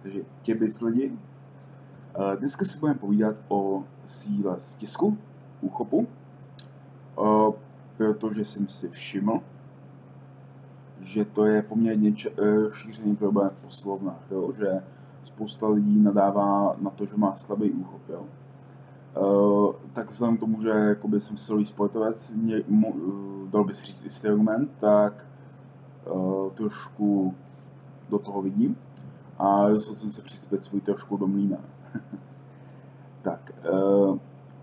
Takže těbis lidi. Dneska si budeme povídat o síle stisku, úchopu, protože jsem si všiml, že to je poměrně šířený problém v posilovnách, jo? Že spousta lidí nadává na to, že má slabý úchop. Jo? Tak vzhledem k tomu, že jakoby jsem silový sportovec, dal by se říct i strongman, tak trošku do toho vidím a rozhodl jsem se přispět svůj trošku do mlýna. Tak,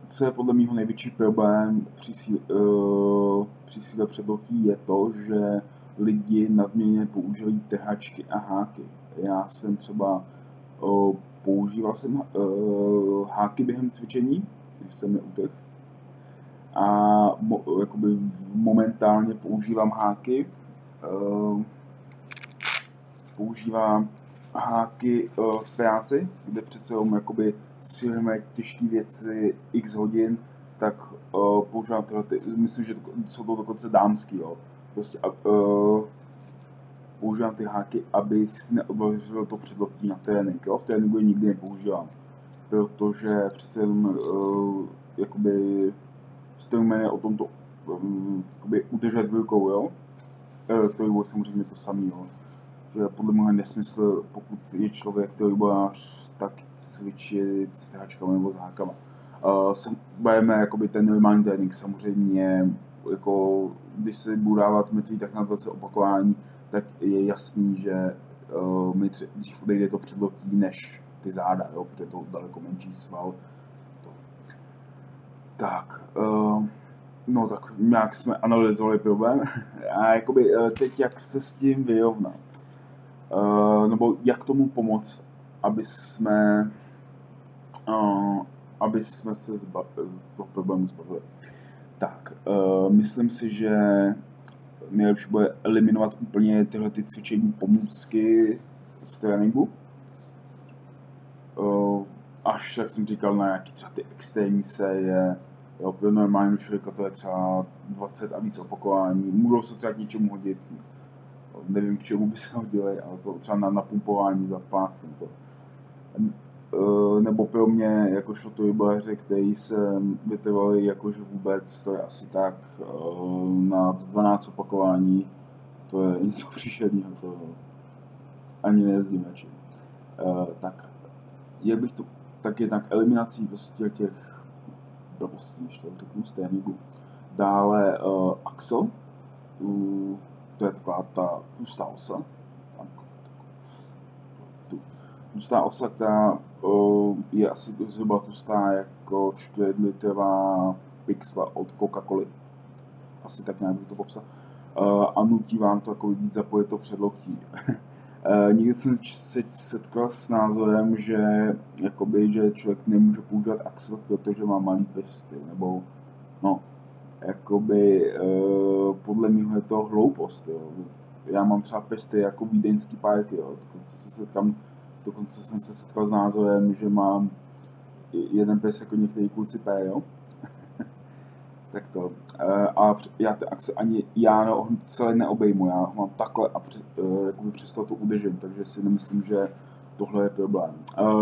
co je podle mého největší problém při síle předlohy je to, že lidi nadměrně používají trhačky a háky. Já jsem třeba používal jsem háky během cvičení, když jsem je utrhl. A jakoby momentálně používám háky. Používám háky v práci, kde přece jenom jakoby silíme těžké věci x hodin, tak používám tyhle, myslím, že jsou to dokonce dámský, jo. Prostě používám ty háky, abych si neobložil to předloktí na trénink, jo. V tréninku je nikdy nepoužívám, protože přece jenom jakoby strongman je o tomto jakoby udržet v rukou, jo. To je samozřejmě to samé, jo. Že podle mě nesmysl, pokud je člověk, který bojář, tak cvičit s trhačkami nebo s hákama. Budeme jakoby ten normální trénink, samozřejmě, jako, když se budu dávat mrtvý tak na 20 opakování, tak je jasný, že mi dřív odejde to předloktí než ty záda, jo, protože to daleko menší sval. Tak, no tak nějak jsme analyzovali problém a jakoby teď jak se s tím vyrovnat. Nebo jak tomu pomoct, aby jsme se toho problému zbavili. Tak, myslím si, že nejlepší bude eliminovat úplně tyhle ty cvičení pomůcky z tréninku. Až, jak jsem říkal, na nějaký třeba ty extrémní série, jo, pro normálního člověka to je třeba 20 a víc opakování, můžou se třeba k něčemu hodit. Nevím, k čemu by se hodili, ale to třeba na napumpování za plácnem to. Nebo pro mě, jakožto trojbojaře, který se vytrvali jakože vůbec, to je asi tak na 12 opakování, to je něco příšerného, to ani nejezdím radši. Tak, jak bych to, tak jednak eliminací prostě těch blbostí, když to řeknu z tréninku. Dále axel, to je taková ta tlustá osa. Tlustá osa, která je asi zhruba tlustá jako 4-litrová pixla od Coca-Coly. Asi tak nějak bych to popsal. A nutí vám to jako víc zapojit to předloktí. Někdy jsem se setkal s názorem, že, jakoby, že člověk nemůže používat axel, protože má malý prsty, nebo no, jakoby podle mě je to hloupost, jo. Já mám třeba prsty jako vídeňský párky, jo. Dokonce jsem se setkal s názorem, že mám jeden pes jako některý kluci P, jo. Tak to. A já ty akce ani já celé neobejmu, já ho mám takhle a jakoby přesto to udržím, takže si nemyslím, že tohle je problém.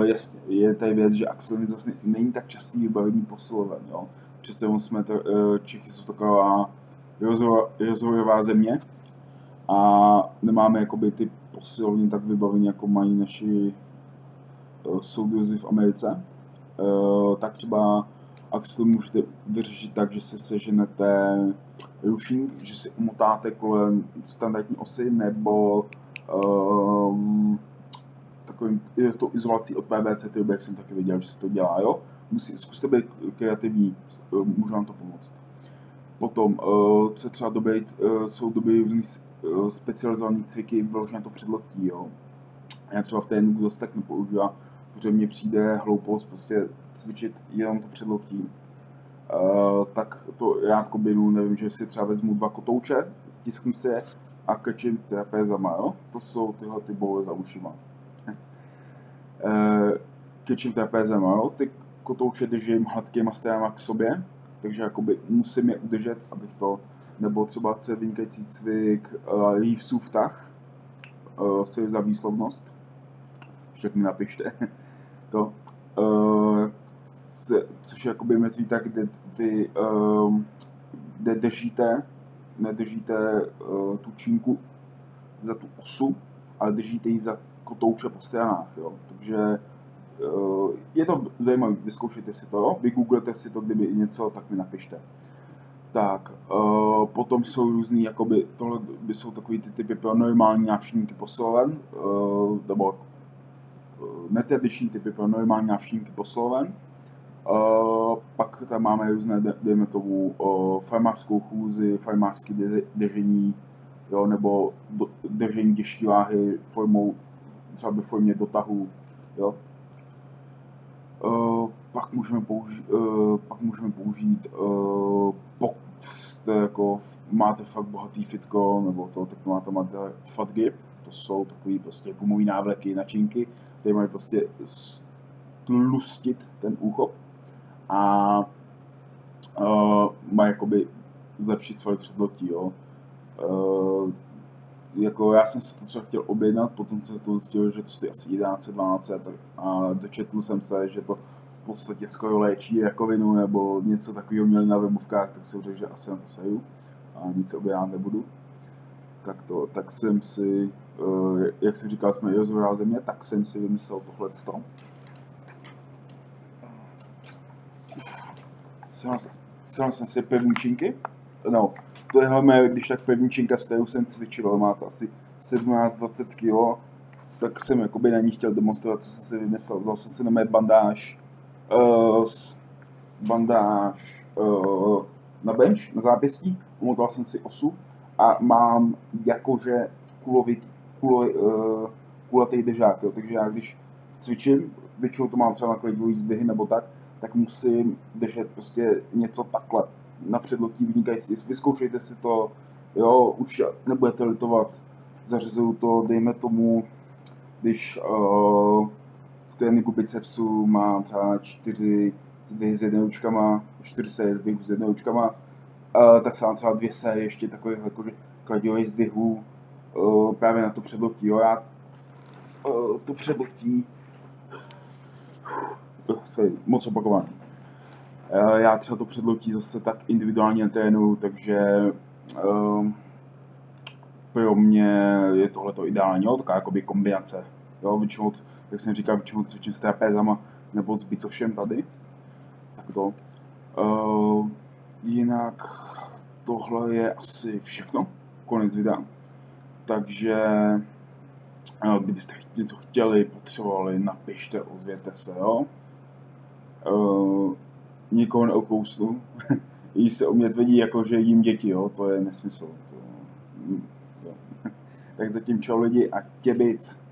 Jasně, je tady věc, že axel zase není tak častý vybavení posiloven, jo. Přesně jsme Čechy jsou taková rozvojová země a nemáme jakoby ty posilovny tak vybavení, jako mají naši soudruzi v Americe. Tak třeba axel můžete vyřešit tak, že se seženete rušník, že si umotáte kolem standardní osy, nebo takovým tou izolací od PVC truby, jak jsem taky viděl, že se to dělá, jo. Zkuste být kreativní, můžu vám to pomoct. Potom, co třeba jsou dobrý specializované cviky vyložené to předloktí, jo. Já třeba v tréninku zase tak nepoužívám, protože mně přijde hloupost prostě cvičit jenom to předloktí. Tak to rád kombinu, nevím, že si třeba vezmu 2 kotouče, stisknu si je a krčím trapézama, jo. To jsou tyhle ty boule za ušima. Krčím trapézama, jo. Ty kotouče držím hladkýma stranama k sobě, takže jakoby musím je udržet, abych to, nebo třeba co je vynikající cvik Reevesův tah, za výslovnost. však mi napište. To, což je jakoby mrtvý tak, kde nedržíte tu čínku za tu osu, ale držíte ji za kotouče po stranách, jo. Takže je to zajímavé, vyzkoušejte si to, jo. Vygooglete si to, kdyby něco, tak mi napište. Tak, potom jsou různý, jakoby, tohle by jsou takový ty typy pro normální návštěvníky posiloven, nebo netradiční typy pro normální návštěvníky posiloven. Pak tam máme různé, dejme tomu, farmářskou chůzi, farmářské držení, jo, nebo držení těžké váhy formou, třeba ve formě dotahu, jo. Pak můžeme použít, pokud jste jako, máte fakt bohatý fitko, nebo to, tak máte fat grip, to jsou takový prostě gumový návleky na činky, které mají prostě tlustit ten úchop a má jakoby zlepšit svoje předlotí, jo. Jako já jsem si to třeba chtěl objednat, potom jsem to zjistil, že to stojí asi 11-12 a dočetl jsem se, že to v podstatě skoro léčí rakovinu nebo něco takového měli na webovkách, tak jsem řekl, že asi na to seju a nic se objednat nebudu. Tak jsem si, jak jsem říkal, jsme i rozvojová země, tak jsem si vymyslel tohleto. Sám jsem si pevničinky, no, to je hlavně, když tak pevničinka, s kterou jsem cvičil, má to asi 17-20 kg, tak jsem jakoby na ní chtěl demonstrovat, co jsem si vymyslel. Vzal jsem si na mé bandáž na bench, na zápěstí, umotal jsem si osu a mám jakože kulatý držák, jo. Takže já když cvičím, většinou to mám třeba na klidový zdvihy nebo tak musím držet prostě něco takhle na předlotí vynikající. Vyzkoušejte si to, jo, už nebudete litovat. Zařizuju to, dejme tomu, když v tréninku bicepsu mám třeba 4 zdvihy s jednoučkama, 4 série zdvihů s jednoučkama, tak se mám třeba 2 série ještě takových jakože kladivých zdvihů právě na to předlotí, jo. Já to předlotí moc opakování. Já třeba to předlotí zase tak individuálně netrénuju, takže pro mě je tohleto ideální, jo, taková jakoby kombinace. Jo, většinou, jak jsem říkal, většinou cvičím s trapézama nebo s bicovšem tady. Tak to. Jinak tohle je asi všechno. Konec videa. Takže kdybyste něco chtěli, potřebovali, napište, ozvěte se, jo. Nikoho neokousnu. Když se o mě tvrdí, jako že jím děti, jo, to je nesmysl. Jo. Tak zatím čau lidi a těbic.